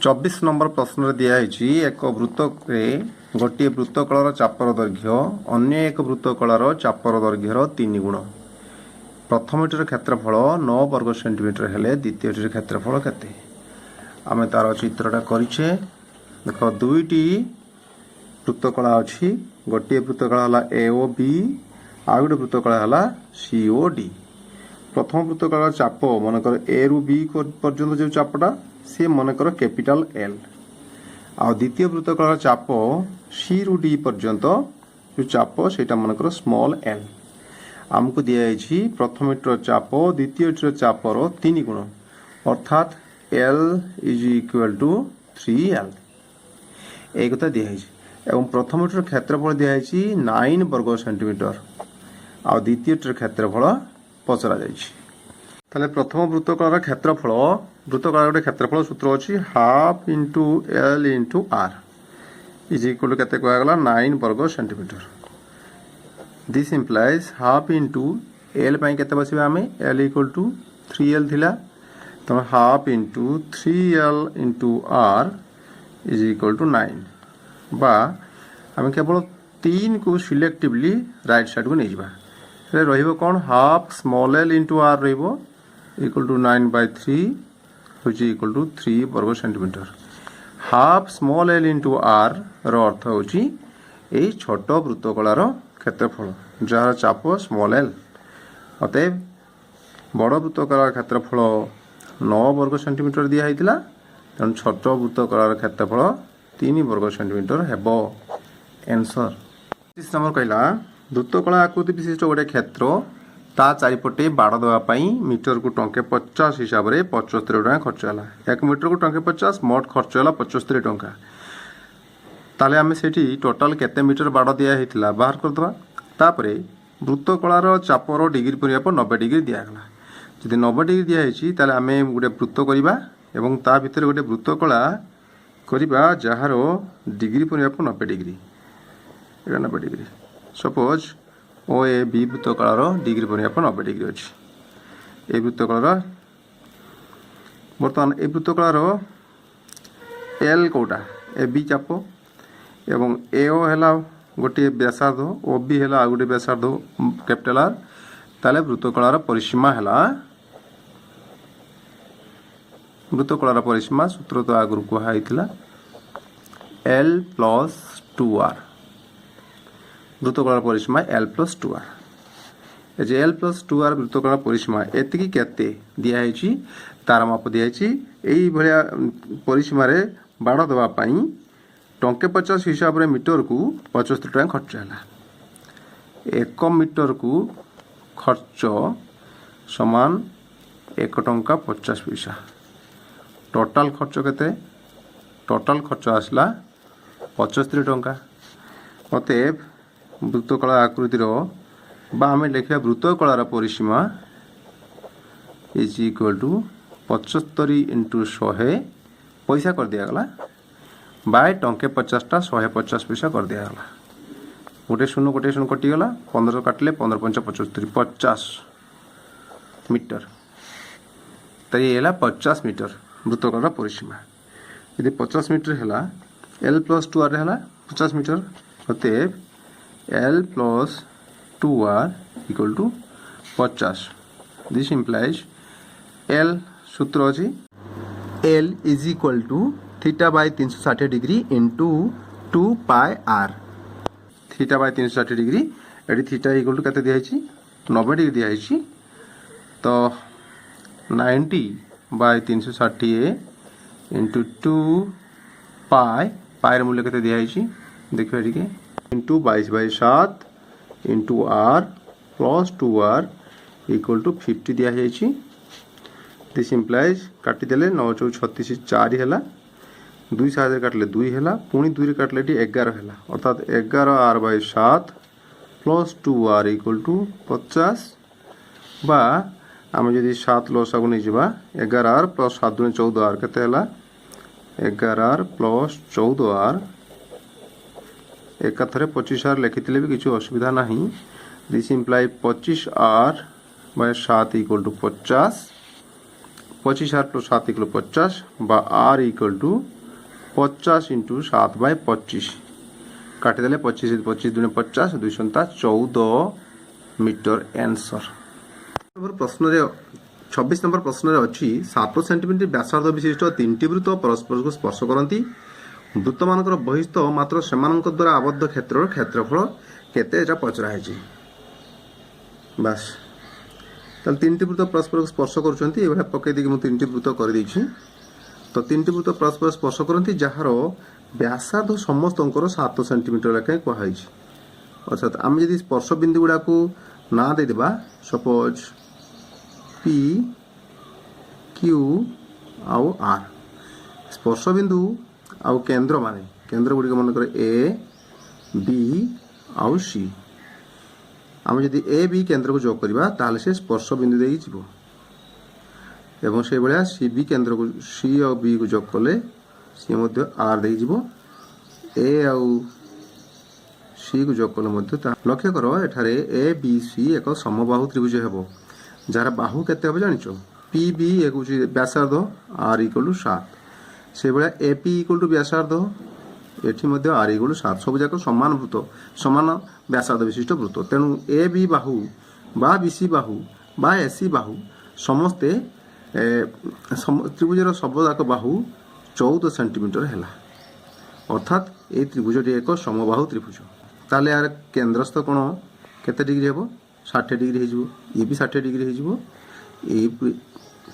24 number प्रश्न दिखाई एक वृत्त गोटे वृत्तकलर चापर दैर्घ्य अन्य एक वृत्तकलर चापर दैर्घ्यर 3 गुण। प्रथमटीर क्षेत्रफल 9 वर्ग सेंटीमीटर हेले द्वितीयटीर क्षेत्रफल केते। आमे तार चित्रटा करिछे। देख दुईटी वृत्तकला अच्छी गोटे वृत्तकला है ए ओ बी आ गोटे वृत्तकला है सी ओ डी। प्रथम वृत्तकला चाप मनकर ए रु बी पर्यंत जो चापटा सी मनकर कैपिटल एल आ द्वितीय वृत्तकला चाप सी रु डी पर्यंत जो चाप सेटा मनकर स्मॉल एल। आमको दिखाई प्रथमटीर चाप द्वितीयटीर चापर 3 गुण अर्थात L is equal to 3L एक कथा दिखाई एवं प्रथमटीर क्षेत्रफल दिखाई 9 वर्ग सेंटीमीटर आ द्वितीयटीर क्षेत्रफल पचरा जाइए। प्रथम वृत्तकलार क्षेत्रफल वृत्तकलार गोटे क्षेत्रफल सूत्र अच्छी half into L into R is equal to कहगला 9 वर्ग centimetre. This implies half into L के बसवा आम एल इक्वल टू 3L थिला तो half into 3L into R is equal to 9 बा आम केवल 3 को सिलेक्टिवली राइट साइड को नहीं जा रहिबो कौन half small L into R रहिबो equal to 9/3 which equal to 3 वर्ग centimetre. Half small L into R रो अर्थ होची एई छोट वृत्तकलार क्षेत्रफल जार चाप स्मॉल एल। अतएव बड़ वृत्तकलार क्षेत्रफल 9 वर्ग सेंटीमीटर दिया होता तेणु छोट वृत्तकलार क्षेत्रफल 3 वर्ग सेंटीमीटर हेबो आंसर। 30 नंबर कहला वृत्तकला आकृति विशिष्ट गोटे क्षेत्र ता चारिपटे बाड़ देवाई मीटर को टंके 50 हिसाब से 75 टका खर्च है। 1 मीटर को टंके 50 मोट खर्च है 75 टका। ताले आमे सेठी टोटाल केते मीटर बाड़ दिया होता बाहर करदे। तापरे वृत्तकलार चापर डिग्री परिमाप 90 डिग्री दिगला। जदि 90 डिग्री दिखाई ताले आमे गोटे वृत्त करवा एवं ता भितर गोटे वृत्तकला करवा जार डिग्री परिमाप 90 degree 90 degree. Suppose O A B वृत्तकलार डिग्री परिमाप 90 डिग्री अच्छी। ए वृत्तकलार बर्तमान ए वृत्तकलार एल कोटा ए बी चाप एवं ए ओ है गोटे व्यासार्ध ओ बी है आ गोटे व्यासार्ध कैपिटल आर ताले वृत्तकलार परिसीमा है वृत्तकलार परिसीमा सूत्र तो आगुरी कहुई L + 2R वृत्तकलार परिसीमा L + 2R। जे L + 2R वृत्तकलार परिसीमा एतिकी केते दिखाई तार माप दिखाई यही भाया परिसीम बाड़ देवाई टंके 50 हिसाब से मीटर को 75 टका खर्च है। 1 मीटर को खर्च समान 1 टंका 50 पैसा। टोटाल खर्च केते टोटाल खर्च आसला 75 टंका। अतएव वृत्तकला आकृतिर आम लिखा वृत्तकलार परिसीमा इज इक्वल टू 75 × 100 पैसा कर दिगला बाय टंके 50टा 150 पैसा कर दिगला। गोटे शून्य कटिगला 15 काटिले 15 × 5 = 75 50 मीटर। तो ये है 50 मीटर वृत्तकलार परिसीमा। यदि 50 मीटर है L + 2R है 50 मीटर। अतएव L + 2R equal to 50। This implies L सूत्र अच्छी L is equal to θ/360 degree into 2πr। θ/360 degree ये थीटा इक्वल टू कैसे दिखाई 90 डिग्री दिखाई तो 90/360 इंटू 2π मूल्य कैसे दिखाई देखिए T into 22/7 into R + 2R equal to 50 दिखाई। दिस इम्प्लाइज काटिदेले 9 × 4 = 36 4 है 2 साइड काटिले 2 है पुणी 2 काटिले 11 है अर्थात 11R/7 + 2R इक्वल टू 50 बा आम जदि 7 लसागु नहीं जा 11R + 7 × 14R केते 11R + 14R एक थरे 25R लिखिले भी किसी असुविधा नहीं। This imply 25R/7 equal to 50 25r + 7 = 50 বা r = 50 × 7/25 काटिदेले 25 25 × 50 214 मीटर आंसर। प्रश्न 26 नंबर प्रश्न अच्छी 7 सेंटीमीटर व्यासार्ध विशिष्ट 3टी वृत्त परस्पर को स्पर्श करती वृत्त मान बहिस्थ मात्र से द्वारा आबद्ध क्षेत्रफल केते पचरा है बस। ताल 3टी वृत्त परस्पर को स्पर्श कर पकई दी 3टी वृत्त कर तो 3टी वृत्त परस्पर स्पर्श करती जार व्यासार्ध समस्त 7 सेंटीमीटर लेखाएं कहुई। अर्थात आम जब स्पर्श बिंदु गुड़ा को ना देदेबा सपोज पी क्यू आउ आर स्पर्श बिंदु आउ केंद्र माने केंद्र गुड़िक मन कर ए बी आउ सी आम जब ए बी केंद्र को जोग करवा ताल से स्पर्श बिंदु दे जीव एवं से भाया सी बी केंद्र को सी और बी को जोग कले सी मध्य आर दे जीव ए आउ सी को जोग कले मध्य लक्ष्य कर एठारे ए बी सी एक समबाहु त्रिभुज हेबो जार बाहु केते हम जानिछ पी बी एक व्यासार्ध आर = 7 से भाया ए पी = व्यासार्ध एठी मध्य आर = 7 सब जाक समान वृत्त समान व्यासार्ध विशिष्ट वृत्त तेणु ए बी बाहु बा बी सी बाहु बा ए सी बाहु समस्ते त्रिभुजर सब जाक बाहु 14 सेंटीमीटर है अर्थात ये त्रिभुजटी एक समबाहु त्रिभुज ताले यार केंद्रस्थ कोण केते डिग्री हेबो 60 डिग्री हो ये भी 60 डिग्री हो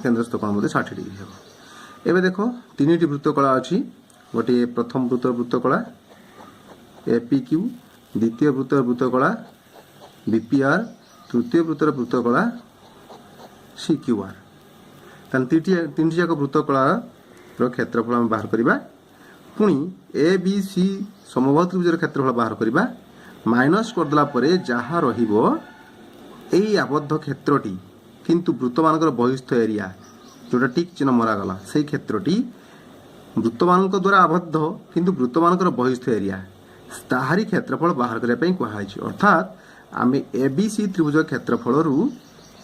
केंद्रस्थ कोण मध्य 60 डिग्री हेबो। एबे देखो 3टी वृत्तकला अच्छी गोटे प्रथम वृत्तकला एपीक्यू द्वितीय वृत्तकला बीपीआर तृतीय वृत्तकला सीक्यूआर तीन जाक वृत्तकलार क्षेत्रफल आम बाहर करवा पुणी ए बी सी समबाहु त्रिभुजर क्षेत्रफल बाहर करवा माइनस करदेला परे जहाँ रहिबो एई आबद्ध क्षेत्रटी किंतु वृत्त मानकर बहिस्थ एरिया जोटा टिक चिन्ह मरागला से क्षेत्रटी वृत्त मान द्वारा आबद्ध किंतु वृत्त मानकर बहिस्थ एरिया ताहारी क्षेत्रफल बाहर करने कहुई। अर्थात आम ए बी सी त्रिभुज क्षेत्रफल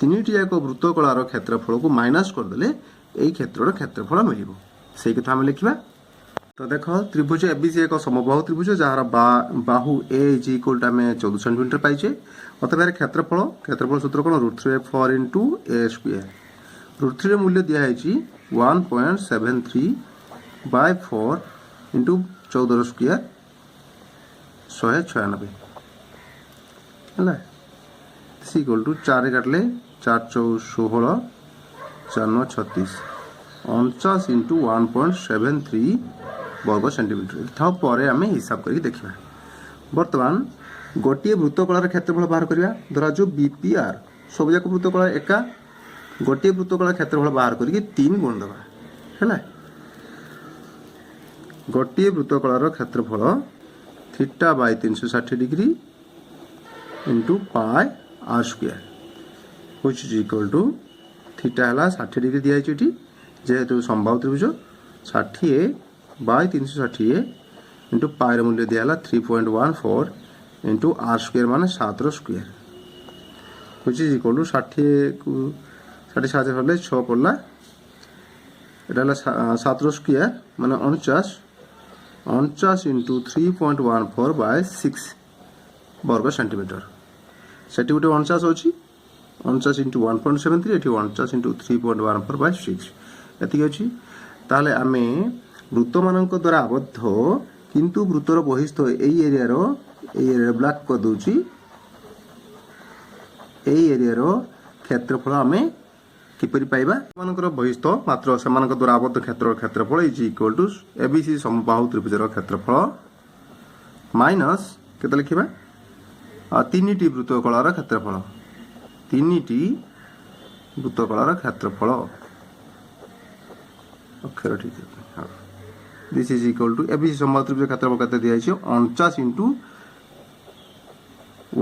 3टी जाक वृत्तकलार क्षेत्रफल को माइनस करदे यही क्षेत्र क्षेत्रफल मिल से कथा आम लिखा। तो देख त्रिभुज एबीसी एक समबाहु त्रिभुज जार बाहु ए = आम 14 सेंटीमीटर पाइचे अतः क्षेत्रफल क्षेत्रफल सूत्र कौन √3/4 × a²। √3 मूल्य दिखाई 1.73/4 × 14² 196 है सी = 4 काटले 4 × 16 4 × 36 49 × 1.73 वर्ग सेंटीमीटर था पर आम हिसाब करके देखा। बर्तमान गोटे वृत्तकलार क्षेत्रफल बाहर करवा धरा जो बीपीआर सब जाक वृत्तकला एका गोटे वृत्तकलार क्षेत्रफल बाहर करके 3 गुण दबा है गोटे वृत्तकलार क्षेत्रफल θ/360 degree into pi r² which is equal to theta है 60 डिग्री दिखाई जेहेतु समबाहु त्रिभुज 60/360 इंटू पाई मूल्य दिया 3.14 इंटू r² मान 7 which is equal to 60 को 60 7 6 पड़ला एटा 7 माने 49 इंटू 3.14/6 वर्ग सेंटीमीटर से गोटे 49 अच्छी 49 इंटू 1.73 ये 49 इंटू 3.14/6 एति अच्छी ताले आम वृत्त मान द्वारा आबद्ध किंतु वृत्तर बहिस्थ यही एरिया ब्लैक कर दूची यही एरिया क्षेत्रफल आम किपरि पाइबा मानकर बहिस्थ मात्र से द्वारा आबद्ध क्षेत्रफल इज इक्वल टू एबीसी समबाहु त्रिभुजर क्षेत्रफल माइनस केते लिखिबा 3टी वृत्तकलार क्षेत्रफल 3टी वृत्तकलार क्षेत्रफल अक्षर ठीक है हाँ this is equal to ABC समबाहु त्रिभुज क्षेत्रफल केते दिया 49 इंटू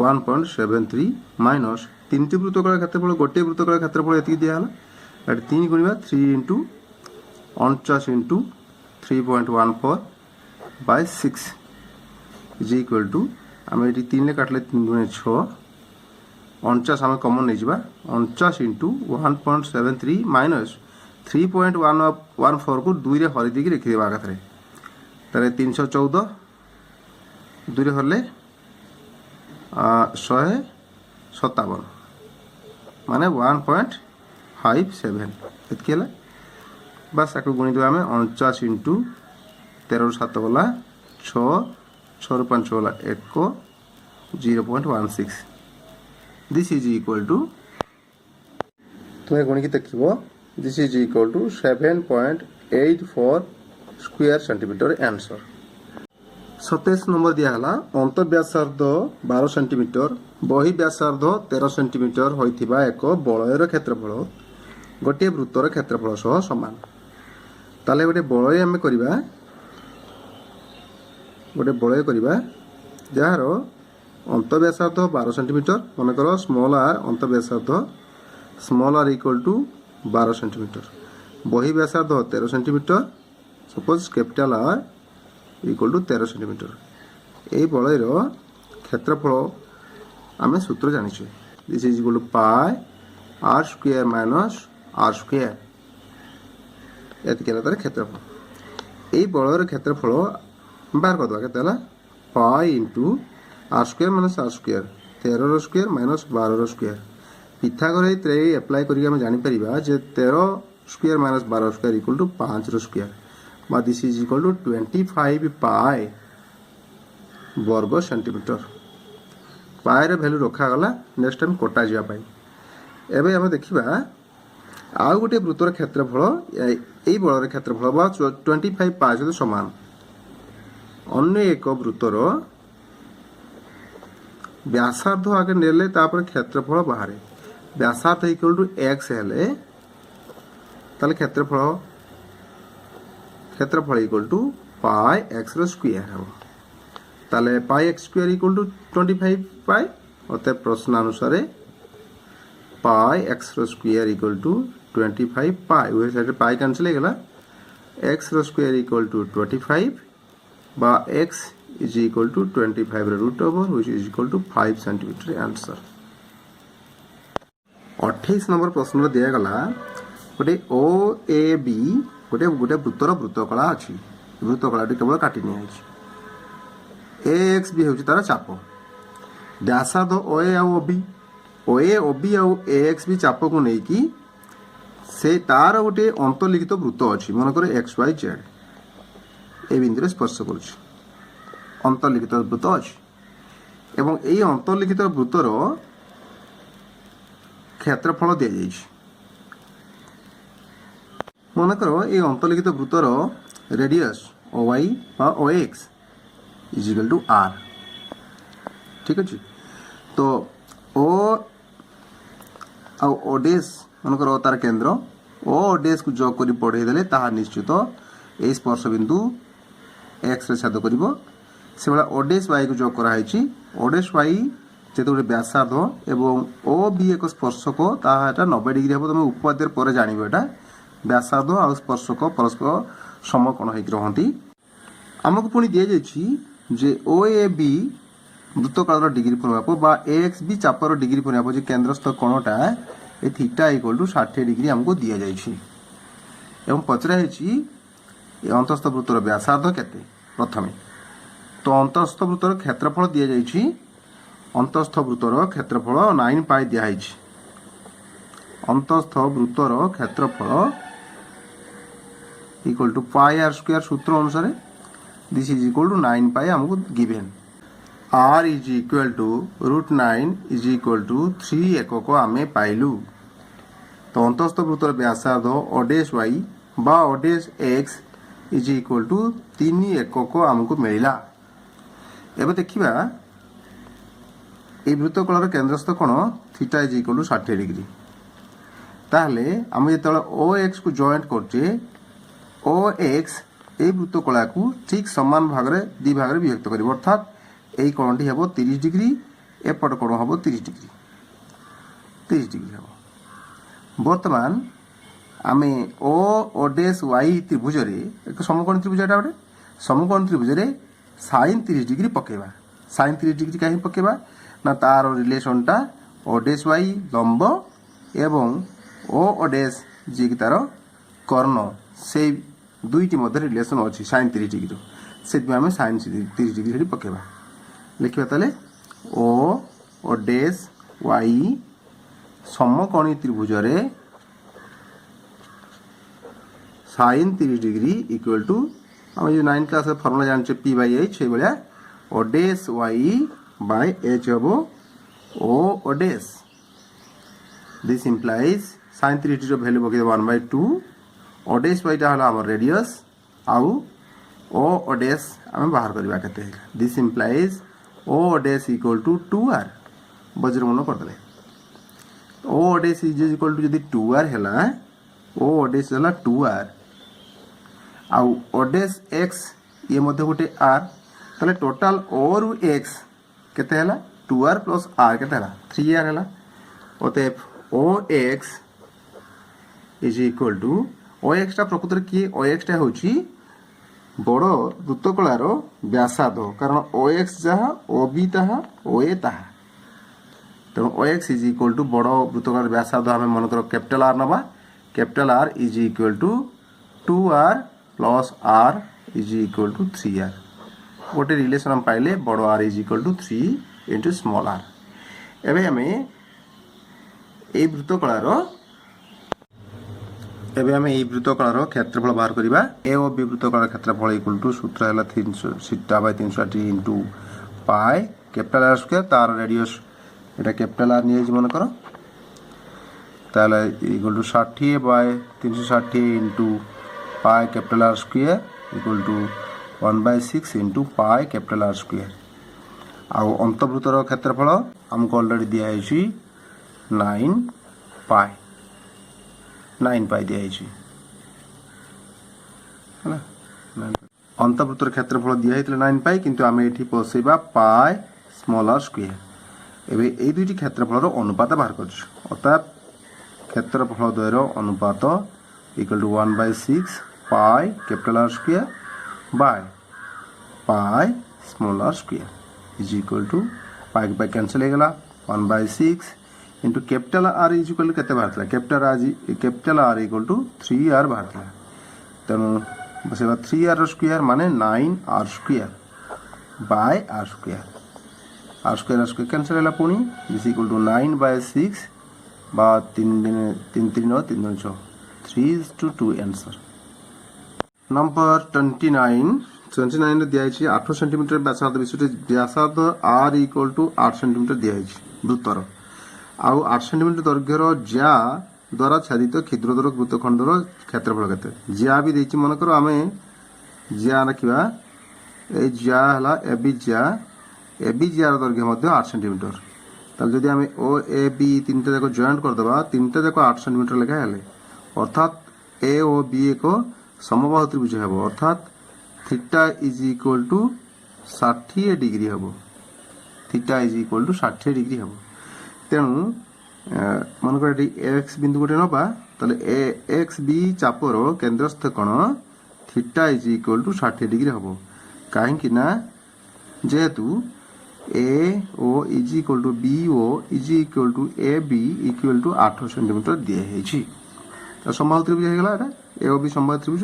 1.73 माइनस 3टी वृत्तकलार क्षेत्रफल गोटे वृत्तकलार क्षेत्रफल एति दिया हला 3 गुणिबा 3 into 49 into 3.14/6 is equal to आम ये 3 काटले 3 × 6 49 आम कमन नहीं 49 इंटू 1.73 माइनस 3.114 को 2 रे हरि देकी लिखि देबा कथरे तारे 314 2 रे हरले 157 माने 1.57 एतके हला बस आकु गुणी देबा हमें 49 इंटू 13 7 वाला 6 6 रो 5 वाला 1 को 0.16 दिस इज इक्वल टू तुम्हें गुणी की देखिबो this is equal to 7.84 square centimetre answer 27 number दिया हला अंतर व्यासार्ध 12 सेंटीमीटर बहि व्यासार्ध 13 सेंटीमीटर होइथिबा एक बलयर क्षेत्रफल गोटे वृत्तर क्षेत्रफल सह समान ताले गोटे बलय हम करिबा जार अंतर व्यासार्ध 12 सेंटीमीटर मन कर स्मॉल आर अंतर व्यासार्ध small R equal to 12 centimetre बहि व्यासार्ध 13 centimetre suppose capital R equal to 13 centimetre यही बलयर क्षेत्रफल आम सूत्र जानी this is equal to pi R square minus R square एतिके तार क्षेत्रफल यही बलयर क्षेत्रफल बाहर करदे के pi into R square minus R square 13 square minus 12 square Pythagoras theorem apply करिक हम जानि परिबा जे 13 square minus 12 square equal to 5 square बा दिस इज इक्वल टू 25 पाई वर्ग सेंटीमीटर पाई रे वैल्यू रखा गला नेक्स्ट टाइम कोटा जिया पाई एबे हम देखिबा आउ गोटे वृत्तर क्षेत्रफल एई बलर क्षेत्रफल बा 25 पाई सहित समान अन्य एक वृत्तर व्यासार्ध आगे नेले तापर क्षेत्रफल बाहर व्यासार्ध इक्वल टू x हेले ताले क्षेत्रफल इक्वल टू पाई x रो स्क्वायर हो ताले pi x square equal to 25 pi अतः प्रश्न अनुसार पाई x रो स्क्वायर इक्वल टू 25 पाई वे साइड पाई कैंसिल हो गला x रो स्क्वायर इक्वल टू 25 बा x is equal to 25 root over which is equal to 5 centimeter answer 28 number प्रश्न दिया गला गोटे ओ ए बी गोटे गोटे वृत्तर वृत्तकला अच्छी वृत्तकला केवल काटी नि ए एक्स बी होची तार चाप व्यासार्ध ओ ए आ बी ओ बी आ ए एक्स बी चाप को नहीं कि से तार गोटे अंतर्लिखित वृत्त अच्छी मन कर एक्स वाई जेड ए बिंदु स्पर्श करुच्ची अंतर्लिखित वृत्त अच्छी एवं यही अंतर्लिखित वृत्तर क्षेत्रफल दि जाइए मनकर ये अंतर्लिखित वृत्तर radius O Y O X is equal to R ठीक अच्छे तो ओ डेस मनकर तार केन्द्र ओ डेस को जोग कर पढ़ेदेले ताहा निश्चित यही स्पर्श बिंदु एक्स रे छेद कर से भाया ओडेस वाई को जोग कराई ओडेस वाई जो गोटे व्यासार्ध एवं ओ बी एक स्पर्शक ताहा 90 डिग्री हम तुम उपाध्याय पर जान व्यासार्ध आ स्पर्शक परस्पर समकोण होती आमको पुणी दि जाइए ओ ए बी वृत्तकाल डिग्री परिमाप बा ए एक्स बी चापर डिग्री परिमाप जो केन्द्रस्थ कोणटा ए थीटा इक्वल टू 60 डिग्री आमको दि जाइए एवं पचरा अंतस्थ वृत्तर व्यासार्ध केते प्रथमे तो अंतस्थ वृत्तर क्षेत्रफल दि जाइए अंतस्थ वृत्तर क्षेत्रफल 9 पाई दिखाई अंतस्थ वृत्तर क्षेत्रफल equal to pi R square सूत्र अनुसार this is equal to 9 pi हमको given R is equal to √9 is equal to 3 एकक आम पाइलु तो अंतस्थ वृत्तर व्यासार्ध ओडेस वाई बा ओडेस एक्स इज इक्वल टू 3 एकक आमको मिला एबे देखिबा ए वृत्तकलर केन्द्रस्थ कोण theta is equal to 60 degree ताहले आम जो ओ एक्स को जॉइंट करछे ओ एक्स ए वृत्तकला को ठीक समान भाग रे दि भाग रे विभक्त करिब अर्थात एई कोणटी हेबो 30 डिग्री एपट कोण हेबो 30 डिग्री हेबो वर्तमान आमे ओ ओडेस वाई त्रिभुज रे एक समकोण त्रिभुज एटा गोटे समकोण त्रिभुज रे sin 30 डिग्री पकेबा sin 30 डिग्री काहे पकेबा ना तार रिलेशनटा ओडेस वाई लंब एवं ओ ओडेस जी की तार କର୍ଣ୍ଣ ସେଇ ଦୁଇଟି ମଧ୍ୟରେ ରିଲେସନ୍ ଅଛି ସାଇନ୍ 30 ଡିଗ୍ରୀ ସେଥିପାଇଁ ଆମେ ସାଇନ୍ 30 ଡିଗ୍ରୀ ସେଠି ପକାଇବା ଲେଖିବା ତାହେଲେ ଓ ଡେସ୍ ୱାଇ ସମକୋଣୀ ତ୍ରିଭୁଜରେ साइन 30 डिग्री इक्वल टू आम जो 9 क्लास फर्मुला जानते पी बाई एच से भाया ओडेस वाई बाय एच हम O dash this implies sine 30 degree value पकड़ 1/2 ओडेस वाईटा है आम रेडियस आउ ओडेस आम बाहर करवा के this implies O dash equal to 2r बजर मन करदे ओडेस इज इक्वल टू जब 2r है ओडेस है 2r आउ ओडेस एक्स ये मध्य गोटे आर ताले टोटाल ओ रु एक्स केते हला 2r प्लस आर केते हला 3r हला अतएव O X is equal to O X टा प्रकृत रे की ओ एक्स टा होची बड़ वृत्तकलार व्यासार्ध कारण ओ एक्स जहा ओ बी ताहा ओ ए ताहा तेणु O X is equal to बड़ वृत्तकलार व्यासार्ध आम मनकर कैपिटल आर नबा capital R is equal to 2r plus R is equal to 3r गोटे रिलेशन हम पाइले बड़ R is equal to 3 into small R एवं आम ये वृत्तकलार क्षेत्रफल बाहर करवा ए और बी वृत्तकलार क्षेत्रफल इक्वल टू सूत्र है 300/360 into pi capital R square तार रेडियस एटा कैपिटल आर नहीं मनकर ताले equal to 60/360 into pi capital R square equal to 1/6 into pi capital R square आउ अंतर्वृत्तर क्षेत्रफल आमको ऑलरेडी दिया है 9 पाई दिया है ना अंतर्वृत्तर क्षेत्रफल दिया है 9 पाई किंतु आम ये पोसेबा पाई स्मॉल आर स्क्वायर एवं ये दुईटी क्षेत्रफल अनुपात बाहर कर अर्थात क्षेत्रफल द्वयर अनुपात equal to 1/6 pi capital R square by pi small R square is equal to pi के पाई कैंसिल हो गला 1/6 into capital R is equal to केते बाहर capital R equal to 3r बाहर तेणु बसेगा 3r स्क्वायर माने 9r square by r square cancel होला पुणी इज इक्वल टू 9/6 बा 3 3 आंसर नंबर 29 दिया 8 सेंटीमीटर व्यासार्ध विषय व्यासार्ध आर इक्वल टू 8 सेंटीमीटर दिया वृत्तर आउ 8 सेंटीमीटर दैर्घ्यर ज्या द्वारा छादित क्षुद्रतर वृत्तखंडर क्षेत्रफल केते ज्या भी देछि मनकर आमे ज्या रखिबा ए ज्या हला एबी ज्यार दैर्घ्य मध्ये 8 सेंटीमीटर ताल जदि आमे ओ ए बी तीनटा जाक जॉइंट कर देबा तीनटा जाक 8 सेंटीमीटर लेखा हेले अर्थात ए ओ बी एक समबाहु त्रिभुज हेबो अर्थात theta is equal to 60 degree हेबो theta is equal to 60 degree हेबो तेणु मनकर एटी एक्स बिंदु गोटे नबा ताले ए एक्स बी चापर केंद्रस्थ कोण theta is equal to 60 degree हेबो काहे कि ना जेहेतु A O is equal to B O is equal to A B equal to 8 centimetre दिए है समबाहु त्रिभुज हो गला ए ओ बी समबाहु त्रिभुज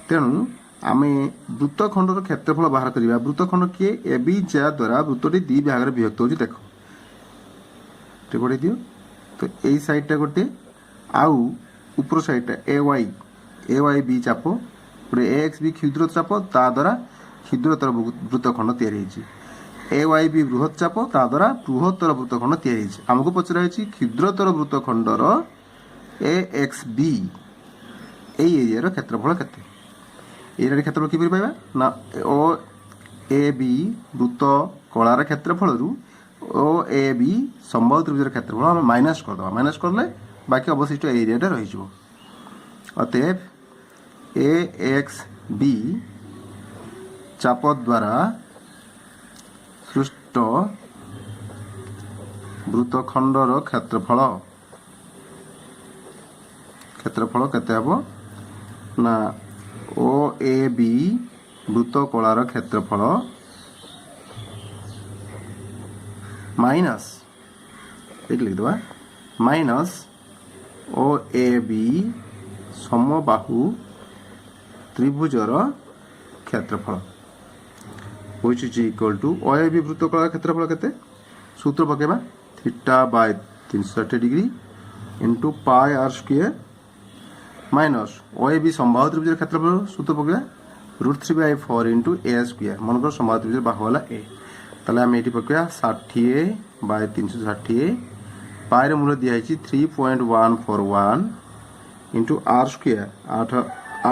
तेणु आम वृत्तखंडर क्षेत्रफल बाहर करवा वृत्तखंड किए ए बी ज्या द्वारा वृत्तटी दी भाग में विभक्त हो देख दियो तो यही साइडटा गोटे आउ ऊपर साइडटा ए वाई बी चाप गोटे ए एक्स बी क्षुद्र चाप ता द्वारा क्षुद्रतर वृत्तखंड तैयारी ए वाई बी बृहत चाप ता द्वारा बृहत्तर वृत्तखंड तैयारी आमको पचरा क्षुद्रतर वृत्तखंडर ए एक्स बी एरिया क्षेत्रफल केते एरिया क्षेत्रफल किपरि पाइबा ना ओ ए बी वृत्त कलार क्षेत्रफल ओ ए बी समबाहु त्रिभुजर क्षेत्रफल आम माइनस करदे माइनस करले बाकी अवशिष्ट एरियाटा रही अतएव ए एक्स बी चाप द्वारा सृष्ट वृत्तखंडर क्षेत्रफल केते हबो ना ओ ए बी वृत्त कलार क्षेत्रफल माइनस एक लिख दवा माइनस ओ ए बी समबाहु त्रिभुजर क्षेत्रफल which is equal to OAB वृत्तकलार क्षेत्रफल केते सूत्र पकेबा theta by 360 degree into pi R square minus OAB समबाहु त्रिभुजर क्षेत्रफल सूत्र पकेबा √3/4 इंटू ए स्क्वायर मनकर समबाहु त्रिभुजर बाहु वाला ए ताले हम एटी पकेबा 60 बाय 360 पाई रे मूल्य दिया है 3.141 into R square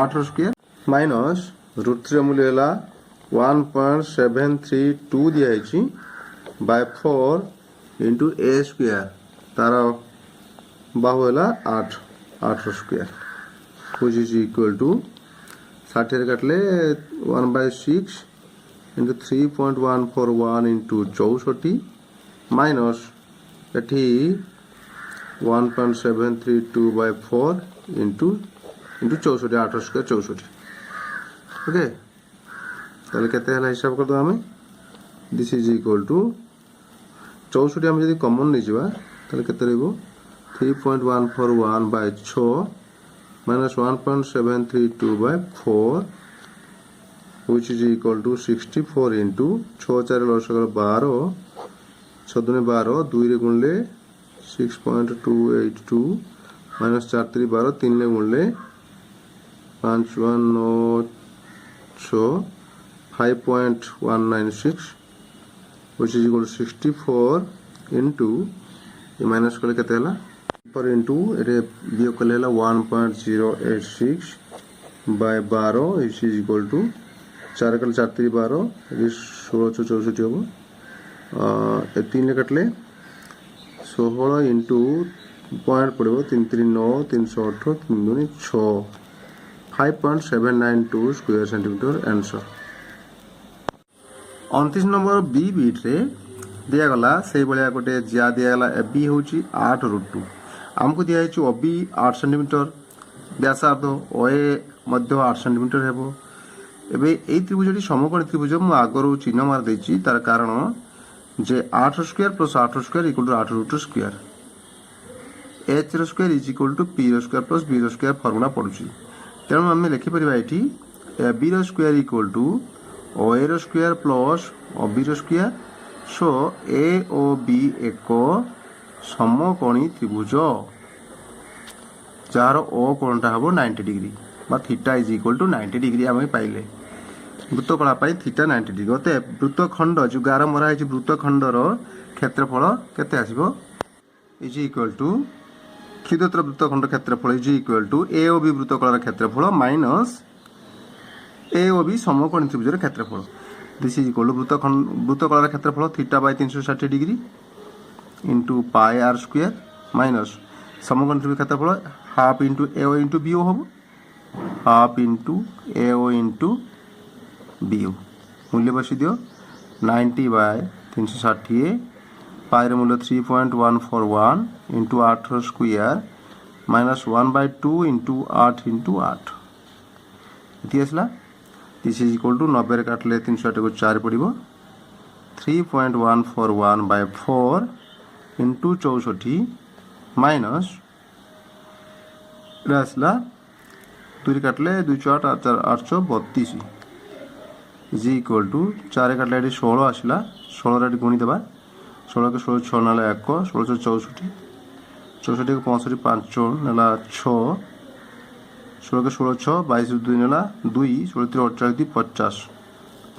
8 square minus √3 मूल्य है 1.732 दिया है बाय 4 इंटू ए स्क्वायर तार बाहु है 8 square which is equal to 60 रे काटले 1/6 इंटू 3.141 इंटू 64 माइनस एठी 1.732 बाय 4 इंटू 64 8 स्क्वायर 64 ओके ताले केते हला हिसाब कर दो हमें दिस इज इक्वल टू 64 हम यदि कॉमन नहीं जवा ताले केते रहबो 3.141 by 6 minus 1.732 by 4 which is equal to 64 into 6 4 12 6 2 12 2 रे गुणले 6.282 माइनस 4 3 12 3 रे गुणले 5 1 9 6 5.196 which is equal to 64 into ये माइनस कले केते हला पर इंटू रे बियो कले हला 1.086 bye 12 which is equal to 4 कले 4 3 12 ये 1664 होबो ए 3 ले कटले 16 इंटू पॉइंट पड़ो 3 3 9 308 3 2 6 5.792 square centimetre answer 29 number B बीट रे दिया गला से बलिया गोटे जिया दिया गला बी होची 8√2 हमको दिया है ओबी 8 सेंटीमीटर व्यासार्ध ओए मध्य 8 सेंटीमीटर हेबो एबे एई त्रिभुजटी समकोणी त्रिभुज मु आगरो चिन्ह मार देची तार कारण जे 8 square plus 8 square equal to 8√2 square h रो square is equal to p रो स्क्वायर प्लस b रो स्क्वायर फार्मूला पडुची तेणु आम लिखि परिबा एठी b रो square equal to O A रो स्क्वायर प्लस ओ बी रो square so A O B एक समकोणी त्रिभुज जार ओ कोणटा हबो 90 डिग्री बा theta is equal to 90 degree आम पाइले वृत्तकला पाई थीटा 90 डिग्री अते वृत्तखंड जो गार मरा है वृत्तखंडर क्षेत्रफल केते आसीबो इज इक्वल टू क्षुद्र वृत्तखंड क्षेत्रफल is equal to A O B वृत्तकलार क्षेत्रफल माइनस ए ओ बी समकोणी त्रिभुजर क्षेत्रफल दिस इज इक्वल टू वृत्तकलार क्षेत्रफल theta by 360 degree into pi R square minus समकोणी त्रिभुज क्षेत्रफल half into A O into B O हम half into A O into B O मूल्य बसी दियो 90 बाय 360 पाई रे मूल्य 3.141 into 8 square minus 1/2 into 8 into 8 इति आसला दिस इज इक्वल टू 90 रे काटले 360 को 4 पड़िबो 3.141 बाय 4 इंटू 64 माइनस आसला 2 काटले 2 4 832 इज इक्वल टू 4 काटले 16 आसला 16 रे गुणी देबा 16 के 16 6 नाला 1 16 64 64 को 65 5 नाला 6 16 के 16 6 22 2 नाला 2 16 3 48 50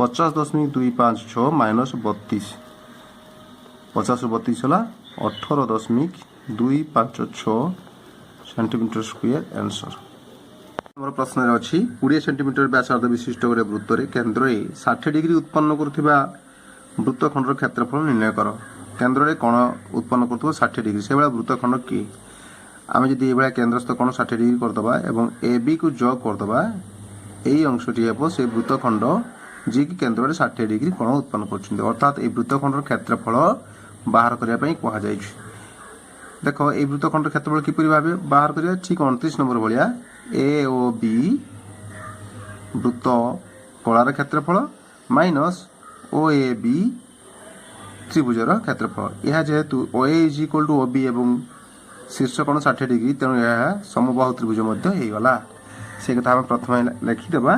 50.256 माइनस 32 50 32 होला 18.256 सेंटीमीटर स्क्वायर आंसर हमर प्रश्न रे अछि 20 सेंटीमीटर व्यासार्ध विशिष्ट गोटे वृत्त रे केंद्र रे 60 डिग्री उत्पन्न करथिबा वृत्तखंडर क्षेत्रफल निर्णय करो केंद्र रे कोण उत्पन्न करथबो 60 डिग्री से बेला वृत्तखंड की आमे जदि एबेला केंद्रस्थ कोण 60 डिग्री कर दबा एवं ए बी को जोग कर दबा एई अंशटी हेबो से वृत्तखंड जे कि केंद्र रे 60 डिग्री कोण उत्पन्न करछिन अर्थात ए वृत्तखंडर क्षेत्रफल बाहर करिया पई कहा जाय छै देखो ए वृत्तखंड क्षेत्रफल किपरि भाबे बाहर करिया ठीक 29 नंबर भलिया ए ओ बी वृत्त कलार क्षेत्रफल माइनस ओ ए बी त्रिभुजर क्षेत्रफल यह जेहेतु O A is equal to O B एवं शीर्ष कोण 60 डिग्री तेणु यह समबाहु त्रिभुज मध्य हो गला से कथा हम प्रथम लिखिदेबा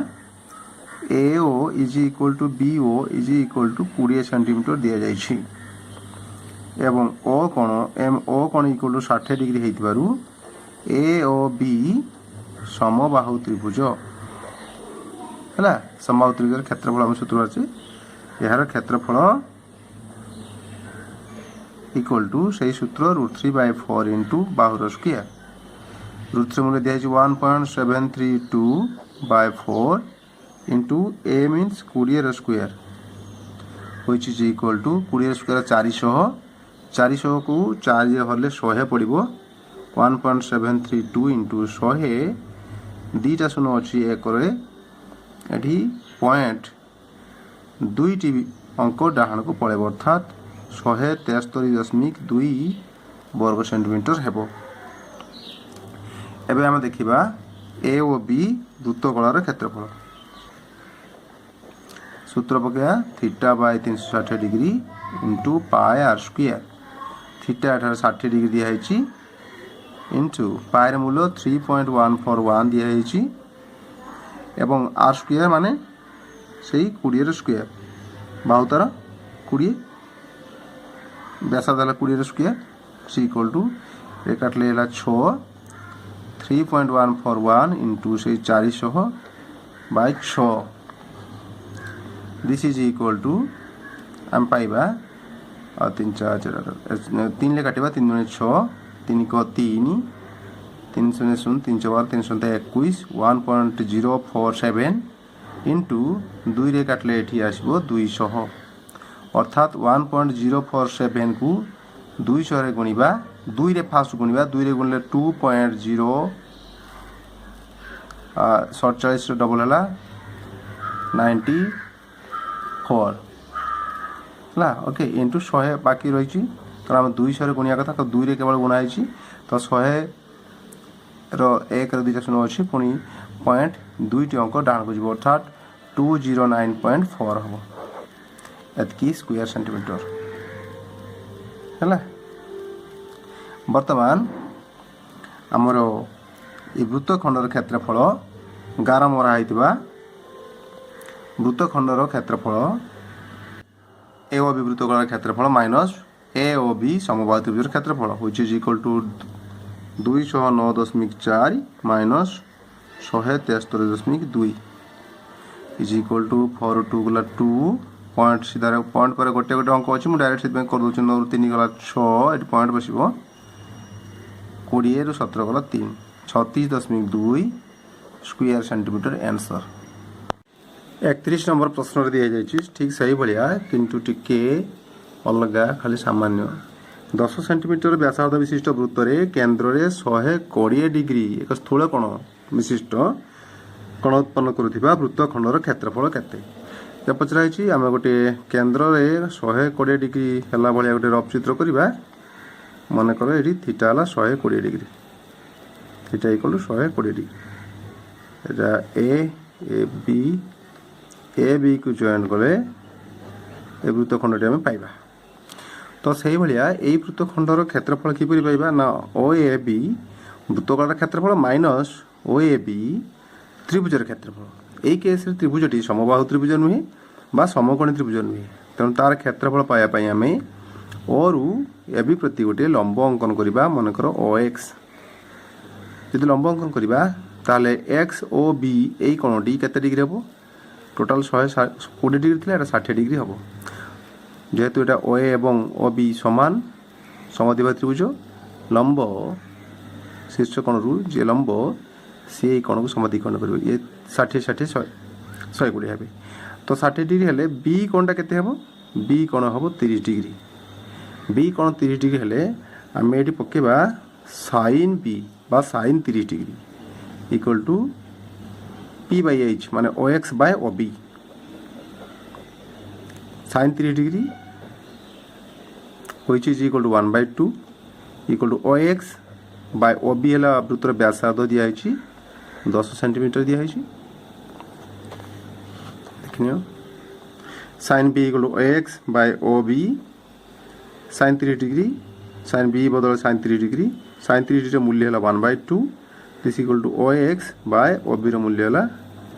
AO is equal to BO is equal to 20 centimetre दिया जाइछि एवं O कोण MO कोण इक्वल टू 60 डिग्री हेतिबारु AOB समबाहु त्रिभुज हैला समबाहु त्रिभुज क्षेत्रफल हम सूत्र अछि यार क्षेत्रफल इक्वल टू सही सूत्र √3/4 इंटू बाहुर स्क्वायर √3 मूल्य दिया 1.732/4 into A means 20 square which is equal to 20 square 400 को 4 जे हरले 100 पड़िबो 1.732 इंटू 100 दीटा शून्य अछि एक रे एठी पॉइंट 2 टी अंक डाहाण को पड़े अर्थात 173.2 वर्ग सेंटीमीटर हेबो एबे हम देखिबा A ओ B वृत्तकलार क्षेत्रफल सूत्र पकया θ/360 degree into pi r square theta 60 degree दिया हैछि इंटू पाई रे मूल्य 3.141 दिया हैछि एवं r स्क्वायर माने सेही 20 स्क्वायर बाहुतार 20 व्यासार्ध 20 स्क्वायर सी इक्वल टू काटले 6 3.141 इंटू से 400/6 दिस इज इक्वल टू हम पाइबा 3 ले काटिबा 3 × 6 3 × 3 3 0 0 3 4 3 21 1.047 इंटू 2 रे काटले एठी आसीबो 200 अर्थात 1.047 को 200 रे गुणिबा 2 रे फास्ट गुणिबा 2 रे गुणले 2.0 47 रे डबल हला 94 हला ओके इनटू 100 बाकी रही छी तो हम 200 रे गुणिया कथा तो 2 रे केवल गुणा आइछि तो 100 रो 1 रे दिशा सुनो अछि पुनी पॉइंट 2 टी अंक डाण को जिवो अर्थात 209.4 हबो एतकी स्क्वायर सेंटीमीटर हैला वर्तमान हमरो ए वृत्तखंडर क्षेत्रफल गार मरा हैतिबा वृत्तखंडर क्षेत्रफल AOB वृत्तखंडर क्षेत्रफल माइनस AOB समबाहु त्रिभुजर क्षेत्रफल which is equal to 209.4 minus 173.2 is equal to 4 2 गला 2 पॉइंट सीधा पॉइंट पर गोटे गोटे अंक अछि मु डायरेक्ट सित कर दउ 3 गला 6 एट पॉइंट बसिबो 20 रु 17 गला 3 36.2 स्क्वायर सेंटीमीटर आंसर 31 नंबर प्रश्न रे दिया जायछि ठीक सही भलिया किंतु टिके अलगा खाली सामान्य 10 सेंटीमीटर व्यासार्ध विशिष्ट वृत्त रे केंद्र रे 120 डिग्री एक स्थूल कोण विशिष्ट कोण उत्पन्न करूथिबा वृत्तखंडर क्षेत्रफल केते ते पचराइछि आम गोटे केंद्र रे 120 डिग्री हला भलिया गोटे रफ चित्र करबा मन करो एठी थीटा हला 120 degree theta equal to 120 degree एटा ए बी को जॉइन कले ए वृत्तखंडटी हम पाइबा तो सही भलिया ए वृत्तखंडर क्षेत्रफल किपरि पाइबा ना OAB वृत्तखंडर क्षेत्रफल माइनस OAB त्रिभुजर क्षेत्रफल ए केस रे त्रिभुजटी समबाहु त्रिभुज नुहे बा समकोणी त्रिभुज नुहे तेणु तार क्षेत्रफल पाया पई हमें O रु AB प्रति गोटे लंब अंकन करिबा मन करो OX यदि लंब अंकन करिबा ताले XOB ए कोणटी केते डिग्री हबो टोटल 120 डिग्री थिला 60 डिग्री हबो जेहेतु एटा OA एवं OB समान समद्विबाहु त्रिभुज लंब शीर्ष कोण रु जे लंब से कोण को समद्विखंड करबो ये 60 60 120 हेबे तो 60 डिग्री हेले B कोणटा केते हबो B कोण हबो 30 डिग्री B कोण 30 डिग्री हेले हम एठी पकेबा sin B बा sin 30 degree equal to P/H माने OX by OB sin 30 degree which is equal to 1/2 equal to OX by OB हला वृत्तर व्यासार्ध दिया है 10 सेंटीमीटर दिया है देखियो sin B equal to OX by OB sin 30 degree sin B बदल sin 30 degree sin 360 मूल्य है 1/2 this equal to OX by OB मूल्य है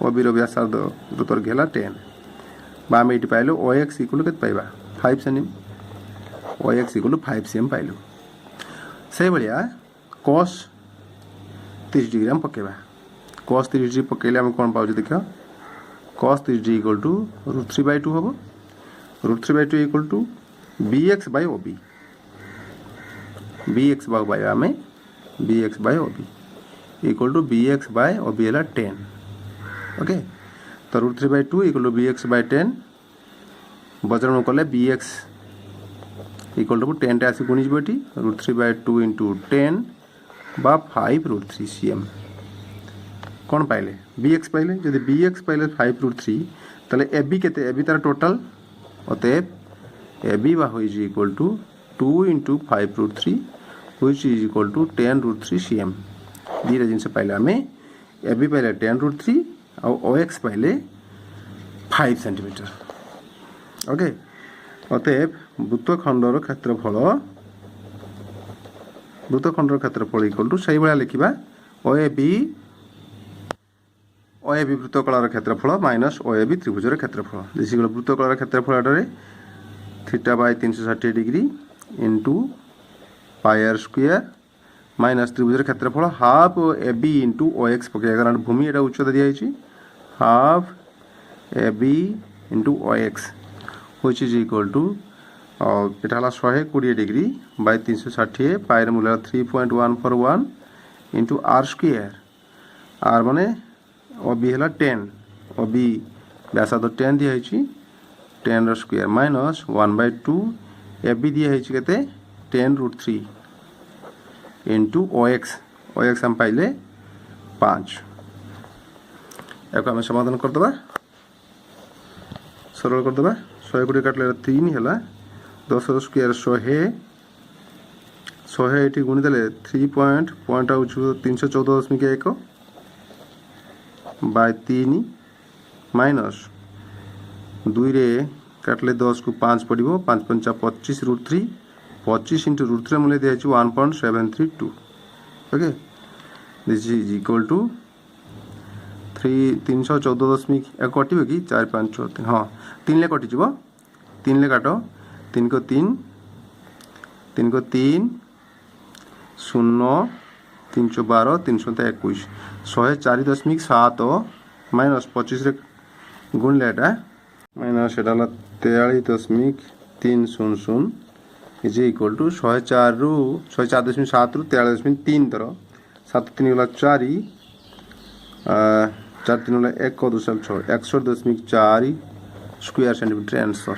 OB व्यासार्ध वृत्तदर्घ्य है 10 बा आम ये पाइलु OX इक्वल के पाइबा 5 cm OX equal to 5 cm पाइलु से भाया cos 30 डिग्री आम पकेबा cos 30 डिग्री पकेले आम कौन पाउछ देख cos 30 डिग्री इक्वल टू √3/2 हम √3/2 equal to BX by OB BX by आम BX by OB equal to BX by OB है 10 ओके तो √3/2 इक्वल टू BX बाय 10 बजर कले BX इक्वल टू 10 टा आसी गुणी जीवटी √3/2 इंटू 10 बा 5√3 cm कौन पाइले BX पाइले जदि BX पाइले 5√3 तले AB केते AB तार टोटल अतएव AB बा होई जी equal to 2 into 5√3 which is equal to 10√3 cm दीटा जिनसे पाइले आमे AB पाइले 10√3 और OX पाइले 5 सेंटीमीटर ओके अतएव वृत्तखंडर क्षेत्रफल इक्वल टू सही भाया लिखा OAB वृत्तकलार क्षेत्रफल माइनस OAB त्रिभुजर क्षेत्रफल दिस इक्वल वृत्तकलार क्षेत्रफल theta by 360 degree into pi R square minus त्रिभुजर क्षेत्रफल हाफ AB इंटू OX पकड़ कारण भूमि एटा उच्चता दिखाई half AB into OX which is equal to এটা হলো 120 ডিগ্রি বাই 360 পায়ের মূল্য 3.141 ইনটু r স্কয়ার r মানে OB হলো 10 OB ব্যাসার্ধ 10 দিয়া হইছি 10 র স্কয়ার মাইনাস 1/2 AB দিয়া হইছি কেতে 10√3 ইনটু OX हम পাইলে 5 এখন আমি সমাধান कर দেবা सरल कर देबा 120 काटले 3 है 10 स्क्वायर 100 ये गुणी देले 3 आउछ 314.1 बाय 3 माइनस 2 रे काटले 10 को 5 पड़ो 5 5 25√3 25 इंटू √3 मूल्य दिया 1.732 okay this is equal to 314.1 कटिबे कि 4 5 6 3 हाँ 3 ले कटि जीवो 3 ले काटो 3 को 3 0 312 321 104.7 माइनस 25 रे गुणले एटा minus Etah 43.300 is equal to 104 रु 104.7 रु 43.3 तर 7 3 गला 4 4 3 1 2 6 100.4 स्क्वायर सेंटीमीटर आंसर।